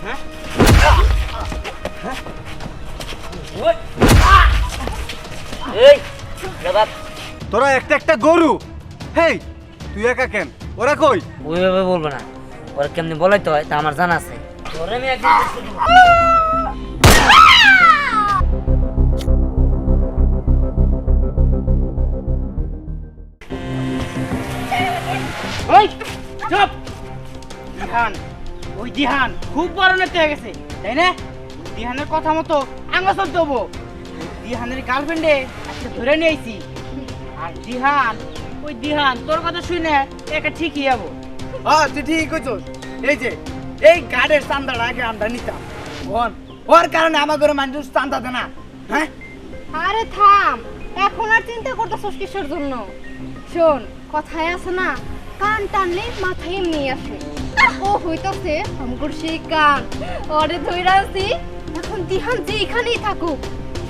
হ্যাঁ এই বাপ তোরা একটা একটা গরু। হেই তুই একা কেন, ওরা কই? ওইভাবে বলবো না, ওরা কেমনি বলাইতে হয় তা আমার জানা আছে। তোরে আমি একদিন দেখতে দিব। ওই চুপ। দিহান, ওই দিহান খুব বড় নেতা হয়ে গেছে, তাই না? দিহানের কথা মতো আমরা চলতে হবো। দিহানের গার্লফ্রেন্ডে আজকে ধরে নিয়ে আইছি। আর দিহান, ওই দিহান তোর কথা শুনে একা ঠিকই যাবো। হ্যাঁ তুই ঠিক কইছস। এই যে এই গাড়ির চান্দাটা আগে আমরা নিতাম, ওর কারণে আমার ঘরে মানুষ চান্দা দেয় না। হ্যাঁ আরে থাম, এখন আর চিন্তা করতেছস কিসের জন্য? শোন, কথায় আছে না, কান টানলে মাথায় এমনি আসে। ও হইতাছে আমগর সেই কান, ওরে ধইরা আছি। এখন দিহান যে এখানেই থাকুক,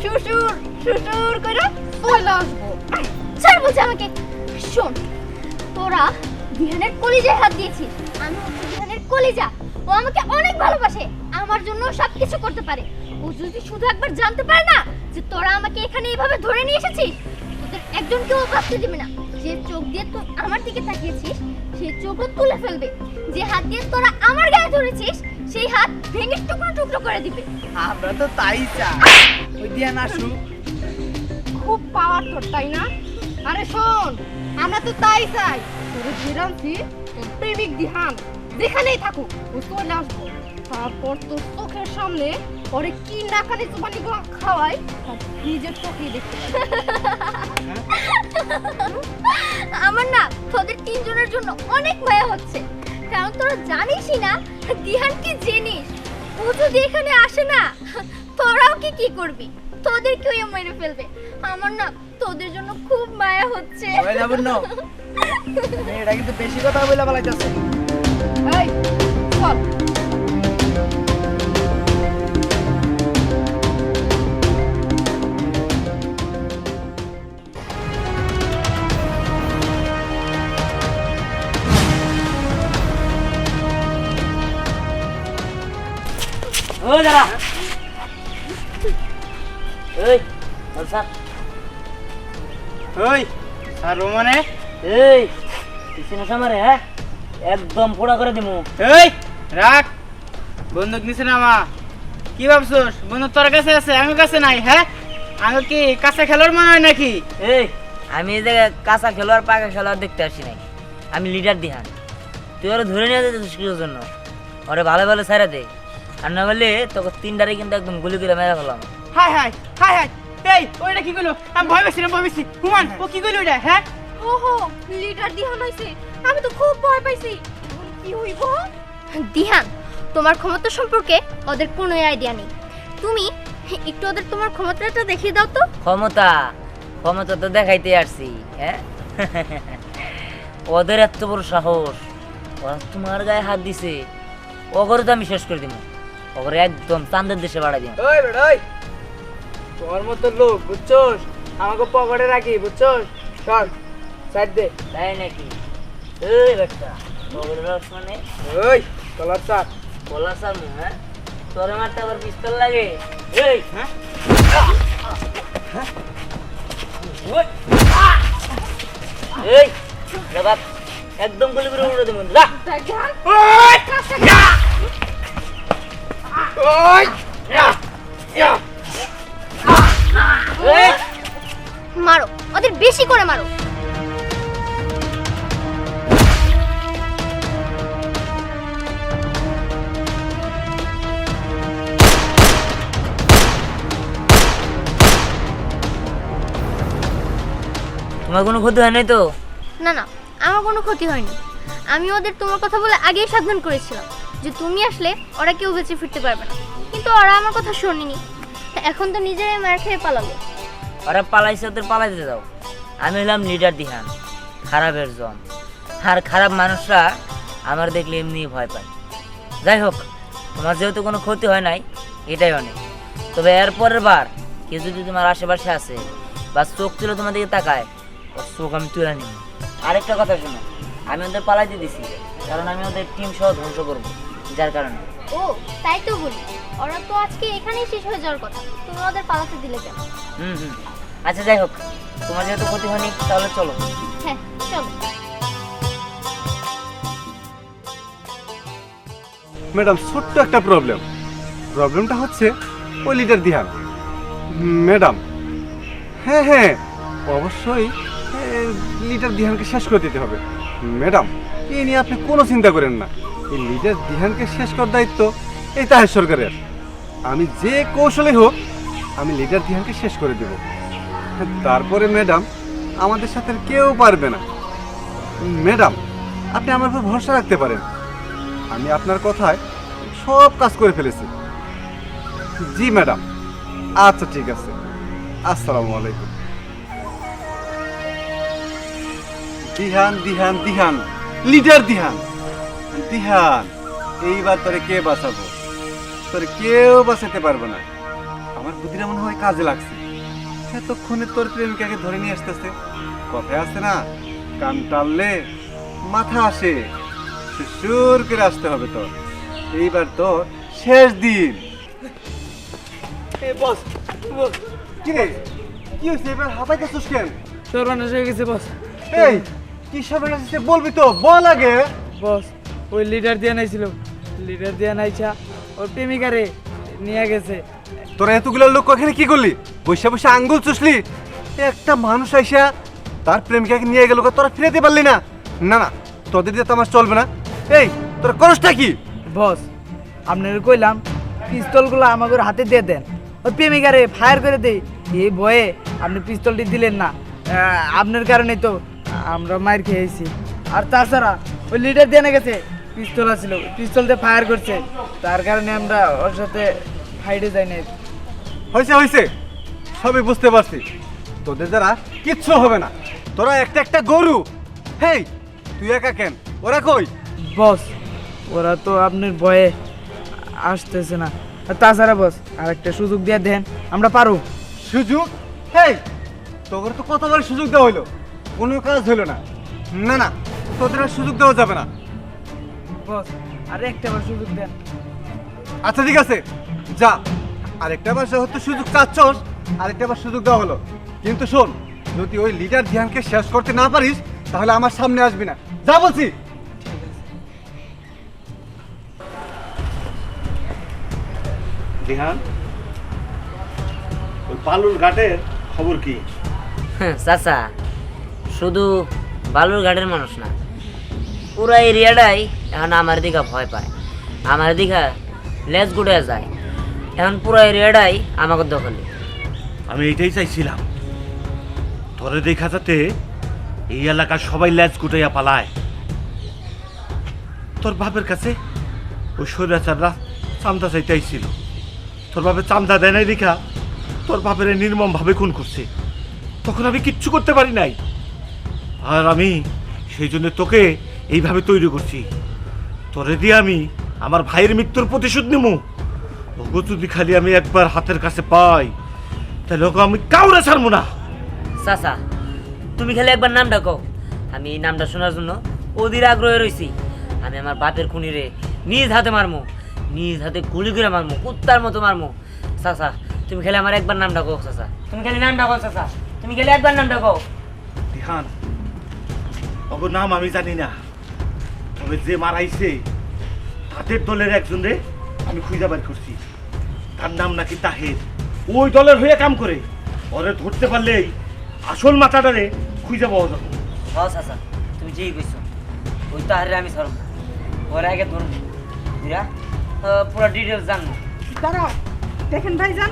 শ্বশুর শ্বশুর করে চলে আসবো। স্যার বলছে আমাকে, শোন, তোরা দিহানের কলিজায় হাত দিয়েছিস। আমি হচ্ছে দিহানের কলিজা। ও আমাকে অনেক ভালোবাসে, আমার জন্য সবকিছু করতে পারে। ও যদি শুধু একবার জানতে পারে না যে তোরা আমাকে এখানে এইভাবে ধরে নিয়ে এসেছিস, তোদের একজনকেও বাঁচতে দিবে না। যে চোখ দিয়ে তুই আমার দিকে তাকিয়েছিস সেই চোখও তুলে ফেলবে। যে হাত দিয়ে তোরা আমার গায়ে ধরেছিস সেই হাত ভেঙে টুকরো টুকরো করে দিবে। আমরা তো তাই চাই, ওই দিয়া না শু। খুব পাওয়ার তোর, তাই না? আরে শোন, আমরা তো তাই চাই। তোরে ধীরানছি, তোর প্রেমিক দিহান যেখানেই থাকুক ও চলে আসবো। তারপর তোর চোখের সামনে ওরে কি নাকানি চুপানি খাওয়াই নিজের চোখেই দেখতে পাবি। আমার না তোদের তিনজনের জন্য অনেক মায়া হচ্ছে, কারণ তোরা জানিসই না দিহান কি জিনিস। ও যদি এখানে আসে না, তোরাও কি করবি? তোদেরকেও মেরে ফেলবে। আমার না তোদের জন্য খুব মায়া হচ্ছে। ওই না বুঝনো, এটা কিন্তু বেশি কথা বলে বলাইতেছে। এই চল। ওই দাঁড়া। এই স্যার, ওই আর রোমানে, এই পিছনে সামারে, হ্যাঁ একদম পোড়া করে দিমু। এই রাখ বন্দুক নিছে না মা। কি ভাবছস বন্দুক তোর কাছে আছে, আমার কাছে নাই? হ্যাঁ আমি কি কাছে খেলার মনে হয় নাকি? এই আমি এই জায়গায় কাঁচা খেলোয়াড় পাকা খেলোয়াড় দেখতে আসি নাই, আমি লিডার দিহান। তুই ওরা ধরে নিয়ে যেতেছিস কিসের জন্য? ওরে ভালো ভালো ছাইরা দে, আর না বললে তোকে তিনটারে কিন্তু একদম গুলি করে মেরে ফেলাম। Hi hi hi hi. এই ওইটা কি কইলো? আমি ভয় পেয়েছি, ভয় পেয়েছি। হুমান ও কি কইলো এটা? হ্যাঁ ওহো, লিডার দিহান হইছে। আমি তো খুব ভয় পাইছি। এখন কি হইব? দিহান, তোমার ক্ষমতা সম্পর্কে ওদের কোনো আইডিয়া নেই। তুমি একটু ওদের তোমার ক্ষমতাটা দেখিয়ে দাও তো। ক্ষমতা ক্ষমতা তো দেখাইতে আসছি, হ্যাঁ ওদের এত বড় সাহস, ওরা তোমার গায়ে হাত দিছে। ওগরে তো আমি শেষ করে দিব, ওগরে একদম চান্দের দেশে বাড়াই দিব। ওই বেটা, ওই তোর মতো লোক বুঝছস আমাকে পকেটে রাখি, বুঝছস? সর সাইড দে। তাই নাকি? এই বেটা ওগরে রস মানে ওই কলার চাপ। বলা সামু, হ্যাঁ তোরে মারতে আবার পিস্তল লাগে? এই হ্যাঁ ওই এই বাপ একদম গুলি করে উড়ে দেব। যা দিহান, ওই কাছে ওই এই মারো, ওদের বেশি করে মারো। তোমার কোনো ক্ষতি হয় নাই তো? না না, আমার কোনো ক্ষতি হয়নি। আমি ওদের তোমার কথা বলে আগেই সাবধান করেছিলাম যে তুমি আসলে ওরা কেউ বেঁচে ফিরতে পারবে না, কিন্তু ওরা আমার কথা শোনেনি। এখন তো নিজেরাই মার খেয়ে পালাবে। ওরা পালাইছে, ওদের পালাইতে দাও। আমি হলাম লিডার দিহান, খারাপের জন। আর খারাপ মানুষরা আমার দেখলে এমনি ভয় পায়। যাই হোক, তোমার যেহেতু কোনো ক্ষতি হয় নাই এটাই অনেক। তবে এর পরের বার কেউ যদি তোমার আশেপাশে আসে বা চোখ তুলে তোমার দিকে তাকায়, ওর চোখ আমি তুলে নিব। আরেকটা কথা শোনো, আমি ওদের পালাইতে দিছি কারণ আমি ওদের টিম সহ ধ্বংস করবো, যার কারণে ও তাই তো বলি, ওরা তো আজকে এখানেই শেষ হয়ে যাওয়ার কথা, তুমি ওদের পালাতে দিলে কেন? হুম। আচ্ছা যাই হোক, তোমার যেহেতু ক্ষতি হয়নি তাহলে চলো। হ্যাঁ চলো। ম্যাডাম ছোট্ট একটা প্রবলেমটা হচ্ছে ওই লিডার দিহান। ম্যাডাম হ্যাঁ অবশ্যই লিডার দিহানকে শেষ করে দিতে হবে। ম্যাডাম এই নিয়ে আপনি কোনো চিন্তা করেন না, এই লিডার দিহানকে শেষ করার দায়িত্ব এই তাহের সরকারের। আমি যে কৌশলে হোক আমি লিডার দিহানকে শেষ করে দেব। তারপরে ম্যাডাম আমাদের সাথে আর কেউ পারবে না। ম্যাডাম আপনি আমার উপর ভরসা রাখতে পারেন, আমি আপনার কথায় সব কাজ করে ফেলেছি। জি ম্যাডাম, আচ্ছা ঠিক আছে, আসসালামু আলাইকুম। দিহান লিডার দিহান, এইবার তোরে কে বাঁচাবো? তোরে কেউ বাঁচাতে পারবে না। আমার বুদ্ধিটা মনে হয় কাজে লাগছে। এতক্ষণে তোর প্রেমিকাকে ধরে নিয়ে আসতেছে। কথায় আছে না, কান টানলে মাথা আসে, সুর করে আসতে হবে তোর। এইবার তোর শেষ দিন। বস কি রে, কি হয়েছে? এবার হাঁপাইতেছিস কেন? সর্বনাশ হয়ে গেছে বস। এই কি সর্বনাশ হয়েছে বলবি তো, বল আগে। বস ওই লিডার দিয়ে নাইছিল, লিডার দিয়ে নাইছা ওর প্রেমিকারে নিয়ে গেছে। তোরা এতগুলো লোক ওখানে কি করলি? বসে বসে আঙ্গুল চুষলি? একটা মানুষ আইসা তার প্রেমিকাকে নিয়ে গেল, তোরা ফিরাতে পারলি না? না না, তোদের দিয়ে তো আমার চলবে না। এই তোরা করসটা কি? বস আপনার কইলাম পিস্তলগুলো আমাকে হাতে দিয়ে দেন, ওই প্রেমিকারে ফায়ার করে দেই। এই ভয়ে আপনি পিস্তলটি দিলেন না, আপনার কারণে তো আমরা মার খেয়েছি। আর তাছাড়া ওই লিডার দিয়ে গেছে পিস্তল আছিল, পিস্তল দিয়ে ফায়ার করছে, তার কারণে আমরা ওর সাথে ফাইটে যাই নাই। হয়েছে সবই বুঝতে পারছি। তোদের দ্বারা কিচ্ছু হবে না, তোরা একটা গরু। হেই তুই একা কেন? ওরা কই? বস ওরা তো আপনার ভয়ে আসতেছে না। আর তাছাড়া বস আরেকটা সুযোগ দিয়ে দেন, আমরা পারো। সুযোগ? হেই তোদের তো কতবার সুযোগ দেওয়া হইলো, কোনো কাজ হইলো না। না না, তোদের আর সুযোগ দেওয়া যাবে না। বস আরে একটা বার সুযোগ দেন। আচ্ছা ঠিক আছে, যা। আরেকটা বার হয়তো সুযোগ চাচ্ছস, আরেকটা বার সুযোগ দেওয়া হলো। কিন্তু শোন, যদি ওই লিডার ধ্যানকে শেষ করতে না পারিস তাহলে আমার সামনে আসবি না, যা বলছি। দিহান, ওই বালুর ঘাটের খবর কি? চাচা শুধু বালুর ঘাটের মানুষ না, পুরা এরিয়াটাই এখন আমার দিকে ভয় পায়, আমার দিকে লেজ গুড়ে যায়। এখন পুরো এরিয়াটাই আমাকে দখলে। আমি এইটাই চাইছিলাম, তোরে দেখা যাতে এই এলাকার সবাই লেজ গুটাইয়া পালায়। তোর বাপের কাছে ওই স্বৈরাচাররা চান্দা চাইতে আইছিল, তোর বাপের চান্দা দেয় নাই দেখা তোর বাপের নির্মম ভাবে খুন করছে। তখন আমি কিচ্ছু করতে পারি নাই, আর আমি সেই জন্য তোকে এইভাবে তৈরি করছি। তোরে দিয়ে আমি আমার ভাইয়ের মৃত্যুর প্রতিশোধ নেবো। ওগো যদি খালি আমি একবার হাতের কাছে পাই তাহলে ওকে আমি কাউরে ছাড়বো না। চাচা তুমি খালি একবার নামটা কও, আমি এই নামটা শোনার জন্য অধীর আগ্রহে রয়েছি। আমি আমার বাপের খুনিরে নিজ হাতে মারমু, নিজ হাতে গুলি করে মারমু, কুত্তার মতো মারমু। চাচা তুমি খালি আমার একবার নামটা কও। চাচা তুমি খালি নামটা কও, চাচা তুমি খালি একবার নামটা কও। দিহান, ওগো নাম আমি জানি না, তবে যে মারাইছে তাদের দলের একজন রে আমি খুঁজে বের করছি। তার নাম নাকি তাহের, ওই দলের হয়ে কাম করে। ওরে ধরতে পারলেই আসল মাথাটারে খুঁজে পাওয়া যাবে। ও চাচা তুমি যেই কইছো, ওই তো হারে আমি সরব, ওর আগে ধরুন বুঝা পুরো ডিটেলস জানবো। দাঁড়াও, দেখেন ভাইজান,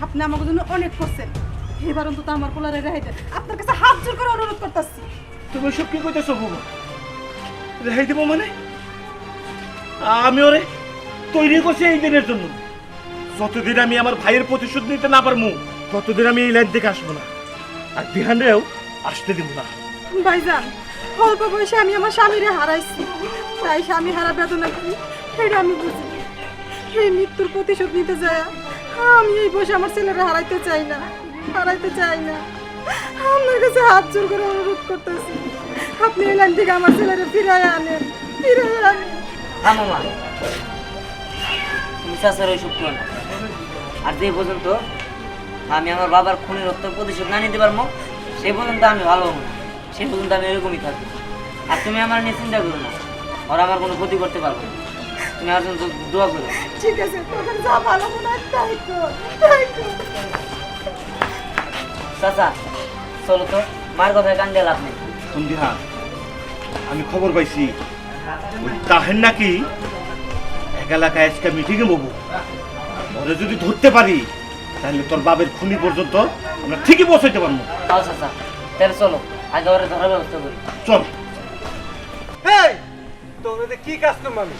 আপনি আমাকে জন্য অনেক করছেন, এবার অন্তত আমার পোলারে রেহাই দেন। আপনার কাছে হাত জোর করে অনুরোধ করতেছি। তুমি সব কি কইতেছো বুবু? রেহাই দেবো মানে? আমি ওরে তৈরি করছি এই দিনের জন্য। যতদিন আমি আমার ভাইয়ের প্রতিশোধ নিতে না পারবো ততদিন আমি এই লাইন থেকে আসবো না, আর দিহানরেও আসতে দিব না। ভাইজান, অল্প বয়সে আমি আমার স্বামীরে হারাইছি, তাই স্বামী হারা বেদনা কি সেটা আমি বুঝি। এই মৃত্যুর প্রতিশোধ নিতে যায় আমি এই বয়সে আমার ছেলেরা হারাইতে চাই না। আপনার কাছে হাত জোর করে অনুরোধ করতেছি, আপনি এই লাইন থেকে আমার ছেলেরা ফিরাই আনেন। থামো মা, তুমি চাচার ওই শক্তি না। আর যে পর্যন্ত আমি আমার বাবার খুনের রক্তের প্রতিশোধ না নিতে পারবো সেই পর্যন্ত আমি ভালো হবো না, সেই পর্যন্ত আমি এরকমই থাকবো। আর তুমি আমার নিয়ে চিন্তা করো না, ওরা আমার কোনো ক্ষতি করতে পারবে না। তুমি আমার জন্য দোয়া করো। ঠিক আছে, তোদের যা ভালো মনে হয় তাই কর, তাই কর। চাচা চলো তো, মার কথায় কান দিয়ে লাভ নেই। শুন দিহান, আমি খবর পাইছি ওই তাহের নাকি এক এলাকায় আজকে মিটিংয়ে বলবো। ওরা যদি ধরতে পারি তাহলে তোর বাবার খুনি পর্যন্ত আমরা ঠিকই পৌঁছাইতে পারবো। তাও চাচা, তাহলে চলো আগে ওরা ধরার ব্যবস্থা করি। চল। এই তোদের কি কাজ করবো আমি?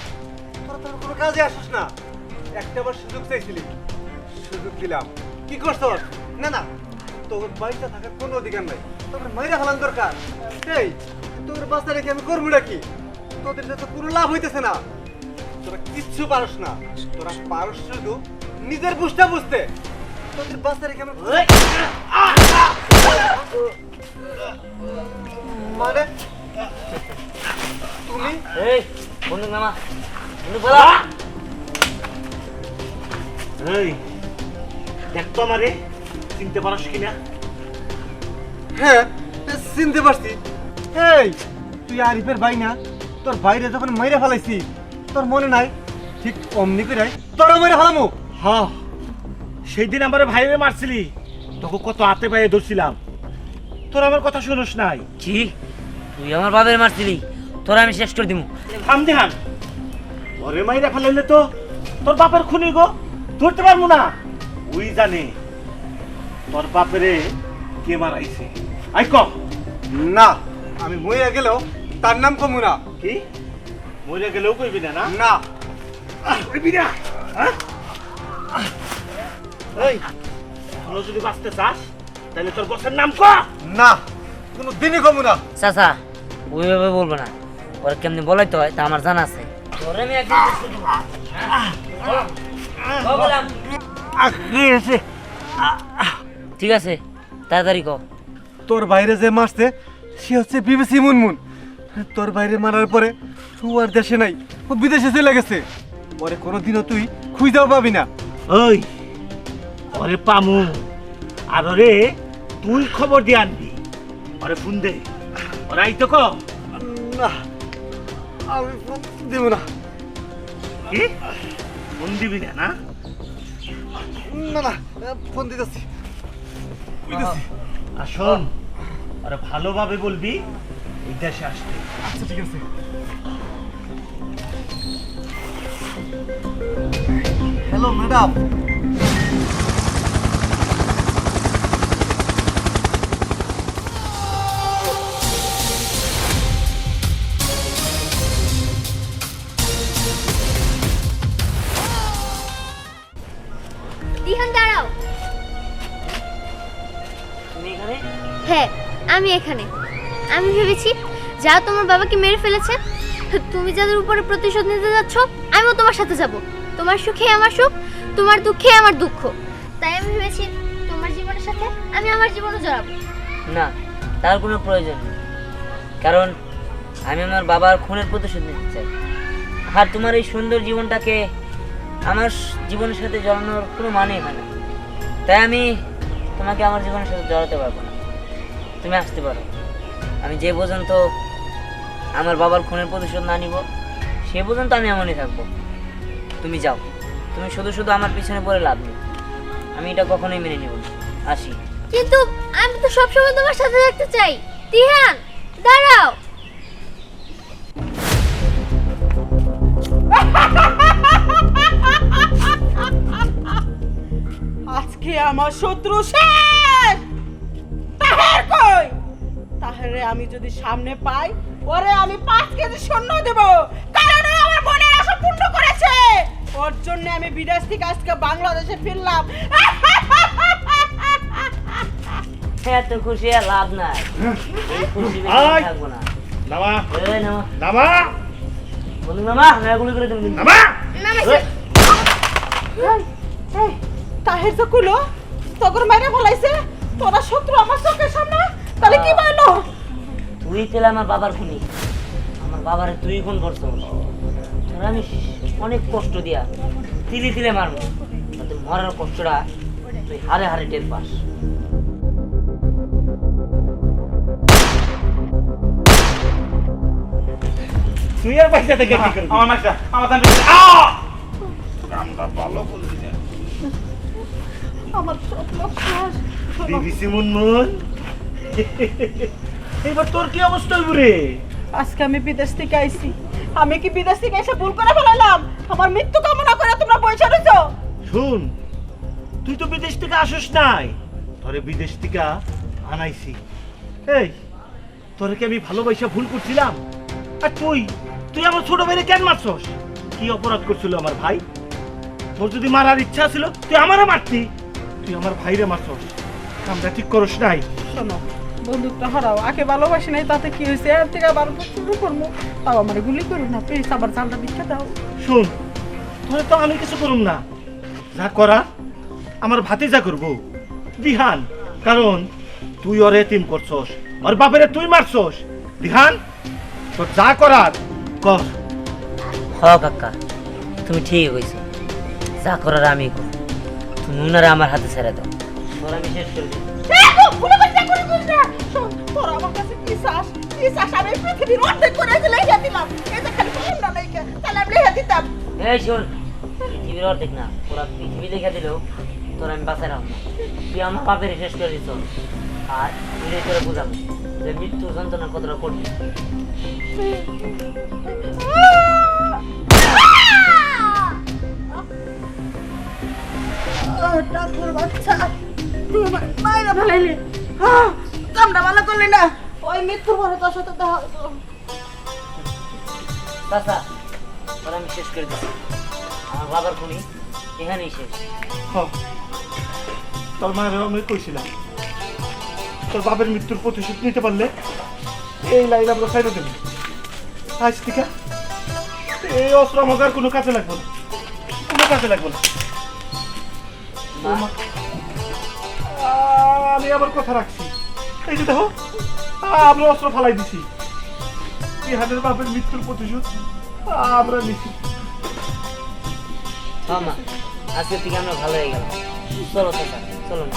তোরা তোর কোনো কাজে আসিস না। একটা বার সুযোগ চাইছিলি, সুযোগ দিলাম। কি করছো? না না, তোর বাড়িতে থাকার কোনো অধিকার নাই। তোর মাইরা ফেলান দরকার। এই তোর বাচ্চা রেখে আমি করবো নাকি? তোদের তো কোনো লাভ হইতেছে না। তোরা কিচ্ছু পারস না। তোরা পারস শুধু নিজের বুঝটা বুঝতে। তোদের বাচ্চা রেখে আমি মানে তুমি এই বন্ধু মামা, বন্ধু বলা। এই দেখ তো আমারে চিনতে পারস কিনা? হ্যাঁ চিনতে পারছি। এই তুই আরিফের ভাই না? তোর ভাইরে যখন মেরে ফেলাইছি তোর মনে নাই? ঠিক অমনি করে তোরা মেরে ফেলামু। হ্যাঁ, সেই দিন আমার ভাইরে মারছিলি, তোকে কত হাতে পায়ে ধরছিলাম। তোর আমার কথা শুনোস নাই? কি তুই আমার বাবার মারছিলি? তোরা আমি শেষ করে দিব। থাম দিহান, ওরে মাইরা ফেলাইলে তো তোর বাপের খুনি গো, ধরতে পারবো না। ওই জানে তোর বাপেরে কে মারাইছে। আই ক। না, আমি মরে গেলেও তার নাম কমু না। কি মরে গেলেও কইবি না? না না কইবি না? হ্যাঁ? এই তুই যদি বাঁচতে চাস তাহলে তোর বসের নাম ক। না, কোনো দিনই কমু না। চাচা ওইভাবে বলবো না, ওরা কেমনি বলাইতে হয় তা আমার জানা আছে। তোরে আমি একদিন বুঝতে দিব। বললাম। ঠিক আছে, তাড়াতাড়ি কও। তোর বাইরে যে মারছে সে হচ্ছে বিবিসি মুনমুন। তোর বাইরে মারার পরে ও আর দেশে নাই, ও বিদেশে চলে গেছে। পরে কোনোদিনও তুই খুঁজেও পাবি না। ওই ওরে পামু, আর ওরে তুই খবর দিয়ে আনবি। ওরে ফোন দে, ওরা আইতো ক। না, আমি ফোন দিব না। কি ফোন দিবি না? না না না, ফোন দিতেছি। আর শোন, ওরা ভালোভাবে বলবি এই দেশে আসতে। আচ্ছা ঠিক আছে। Hello madam. দিহান দাঁড়াও। তুমি এখানে? হ্যাঁ আমি এখানে। আমি ভেবেছি যা তোমার বাবাকে মেরে ফেলেছে, তুমি যাদের উপরে প্রতিশোধ নিতে যাচ্ছ আমিও তোমার সাথে যাব। তোমার সুখে আমার সুখ, তোমার দুঃখে আমার দুঃখ। তাই আমি ভেবেছি তোমার জীবনের সাথে আমি আমার জীবনও জড়াবো। না, তার কোনো প্রয়োজন নেই, কারণ আমি আমার বাবার খুনের প্রতিশোধ নিতে চাই। আর তোমার এই সুন্দর জীবনটাকে আমার জীবনের সাথে জড়ানোর কোনো মানেই হয় না। তাই আমি তোমাকে আমার জীবনের সাথে জড়াতে পারবো না। তুমি আসতে পারো। আমি যে পর্যন্ত আমার বাবার খুনের প্রতিশোধ না নিব সে পর্যন্ত আমি এমনই থাকবো। তুমি যাও, তুমি শুধু শুধু আমার পিছনে পড়ে লাভ নেই। আমি এটা কখনোই মেনে নেব না। আসি। কিন্তু আমি তো সবসময় তোমার সাথে থাকতে চাই। দিহান দাঁড়াও। আজকে আমার শত্রু শেষ। তাহের কই? তাহেরে আমি যদি সামনে পাই ওরে আমি 5 কেজি স্বর্ণ দেব, কারণ ও আমার মনের আশা পূর্ণ করেছে। ওর জন্য আমি বিদেশ থেকে আজকে বাংলাদেশে ফিরলাম। এত খুশি আর লাভ নাই। এই খুশি বেশি আয়। থাকবো না। নামা এই নামা। নামা বন্ধু মামা, আমি গুলি করে দেবো কিন্তু। নামা। নামাইছে। তাহের তো কুলো তগর মাইরে ফলাইছে। তোরা শত্রু আমার চোখের সামনে, তাহলে কি বললো? তুই পেলে আমার বাবার খুনি, আমার বাবারে তুই খুন করছো। তোরা আমি অনেক কষ্ট দিয়া তিলে তিলে মারবো, যাতে মরার কষ্টটা তুই হারে হারে টের পাস। তুই আর পয়সা থেকে কি করবি? আমার মাইকটা আমার দাম আমার স্বপ্ন শেষ। শোনো, দিদিসি মুনমুন, এবার তোর কি অবস্থা হইব রে? আজকে আমি বিদেশ থেকে আইছি। আমি কি বিদেশ থেকে এসে ভুল করে ফেলালাম? আমার মৃত্যু কামনা করে তোমরা বসে রয়েছো। শুন, তুই তো বিদেশ থেকে আসিস নাই, তোরে বিদেশ থেকে আনাইছি। এই তোরে কি আমি ভালোবাসা ভুল করছিলাম? আর তুই তুই আমার ছোট ভাইরে কেন মারছস? কি অপরাধ করছিল আমার ভাই? তোর যদি মারার ইচ্ছা ছিল তুই আমারে মারতি, তুই আমার ভাইরে মারছস। আমরা ঠিক করস নাই। শোনো, বন্দুকটা হারাও, আগে ভালোবাসি নাই, তাতে কি হয়েছে? এর থেকে আবার শুরু করবো, তাও আমার গুলি করো না প্লিজ, আবার চালটা দীক্ষা দাও। শুন, তোরে তো আমি কিছু করুম না, যা করা আমার ভাতিজা করবো, দিহান। কারণ তুই ওরে এতিম করছস, ওর বাপেরে তুই মারছস। দিহান, তোর যা করার কর। হ কাকা, তুমি ঠিকই কইছো, যা করার আমি করব, তুমি উনারা আমার হাতে ছেড়ে দাও, তোরা আমি শেষ করে দিই। শোন, তোরা আমার কাছে কি চাস? কি চাস? আমি পৃথিবীর অর্ধেক করে লেখা দিলাম, এই যে খালি বললাম না লেখা, তাহলে আমি লেখা দিতাম। এই শোন, পৃথিবীর অর্ধেক না, পুরা পৃথিবী দেখে দিলেও তোর আমি বাঁচাই রাখবো না। তুই আমার পাপের শেষ করে দিচ্ছ, আর তুই করে বুঝাবো যে মৃত্যুর যন্ত্রণা কতটা করবি। ডাক্তার বাচ্চা, তুই আমার মায়েরা ফেলাইলি, কামটা ভালো করলি না। ওই মৃত্যুর পরে তোর সাথে দেখা হতো। চাচা, তোরা আমি শেষ করে দিচ্ছি, আমার বাবার খুনি এখানেই শেষ। তোর মায়ের আমি কইছিলাম, তোর বাপের মৃত্যুর প্রতিশোধ নিতে পারলে এই লাইন আমরা সাইডে দেব। আজ থেকে এই অস্ত্র আমাকে আর কোনো কাজে লাগবে না, কোনো কাজে লাগবে না। আমি আবার কথা রাখছি, এই যে দেখো আমরা অস্ত্র ফালাই দিছি, ইহাদের বাপের মৃত্যুর প্রতিশোধ আমরা নিছি। হ্যাঁ মা, আজকে থেকে আমরা ভালো হয়ে গেলাম। চলো চাচা, চলো না।